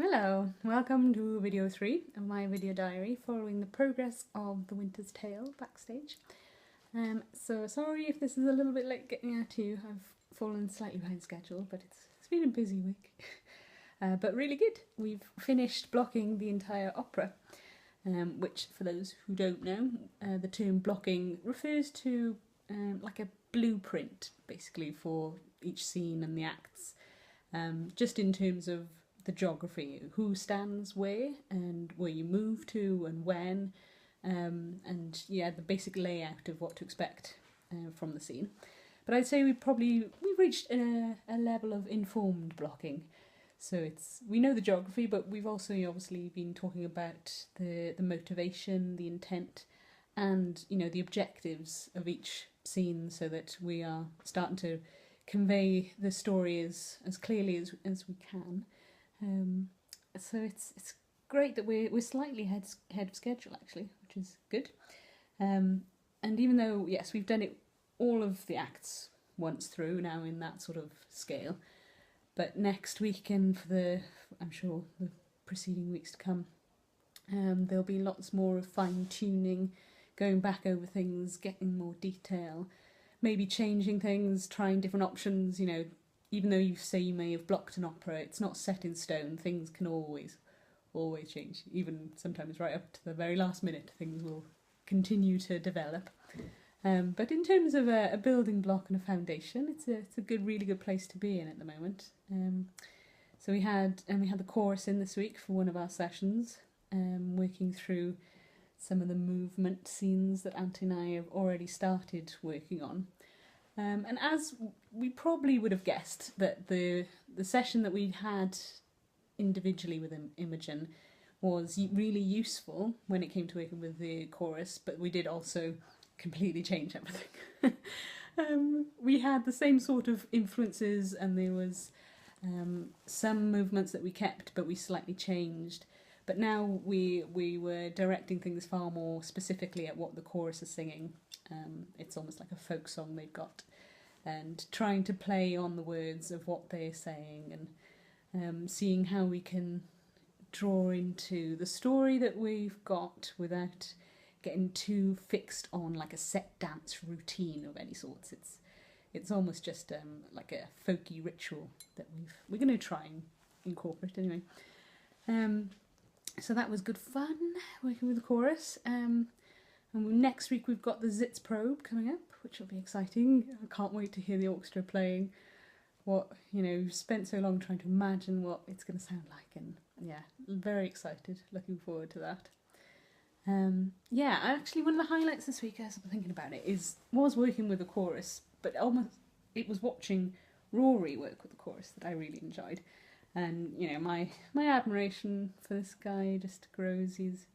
Hello, welcome to video 3 of my video diary following the progress of The Winter's Tale backstage. So sorry if this is a little bit late getting out to you. I've fallen slightly behind schedule, but it's been a busy week. But really good. We've finished blocking the entire opera, which for those who don't know, the term blocking refers to like a blueprint basically for each scene and the acts, just in terms of the geography, who stands where and where you move to and when, and yeah, the basic layout of what to expect from the scene. But I'd say we've reached a level of informed blocking. So we know the geography, but we've also obviously been talking about the motivation, the intent, and the objectives of each scene, so that we are starting to convey the story as clearly as we can. So it's great that we're slightly ahead of schedule actually, which is good. And even though yes, we've done it all of the acts once through now in that sort of scale, but next week and I'm sure the preceding weeks to come, there'll be lots more of fine tuning, going back over things, getting more detail, maybe changing things, trying different options. Even though you say you may have blocked an opera, it's not set in stone. Things can always change. Even sometimes right up to the very last minute, things will continue to develop. But in terms of a building block and a foundation, it's a really good place to be in at the moment. So we had the chorus in this week for one of our sessions, working through some of the movement scenes that Ant and I have already started working on. And as we probably would have guessed, that the session that we had individually with Imogen was really useful when it came to working with the chorus, but we did also completely change everything. We had the same sort of influences, and there was some movements that we kept, but we slightly changed. But now we were directing things far more specifically at what the chorus is singing. It's almost like a folk song they've got, and trying to play on the words of what they're saying, and seeing how we can draw into the story that we've got without getting too fixed on like a set dance routine of any sorts. It's almost just like a folky ritual that we're going to try and incorporate anyway. So that was good fun working with the chorus. And next week we've got the Zitz probe coming up, which will be exciting. I can't wait to hear the orchestra playing what, spent so long trying to imagine what it's going to sound like, and yeah, very excited, looking forward to that. Yeah, actually one of the highlights this week, as I'm thinking about it, was working with the chorus, but it was watching Rory work with the chorus that I really enjoyed. And, my admiration for this guy just grows. He's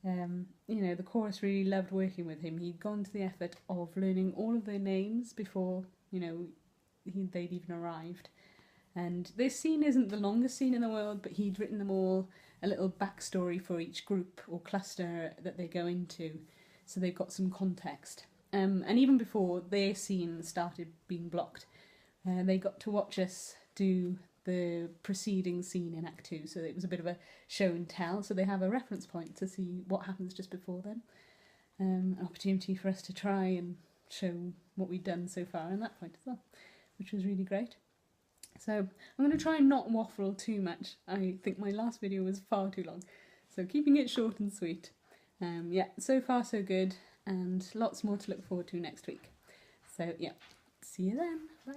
the chorus really loved working with him. He'd gone to the effort of learning all of their names before, they'd even arrived. And this scene isn't the longest scene in the world, but he'd written them all a little backstory for each group or cluster that they go into, so they've got some context. And even before their scene started being blocked, they got to watch us do the preceding scene in Act 2, so it was a bit of a show and tell, so they have a reference point to see what happens just before then. An opportunity for us to try and show what we've done so far in that point as well, which was really great. So I'm going to try and not waffle too much. I think my last video was far too long, so keeping it short and sweet. Yeah, so far so good, and lots more to look forward to next week. So yeah, see you then, bye.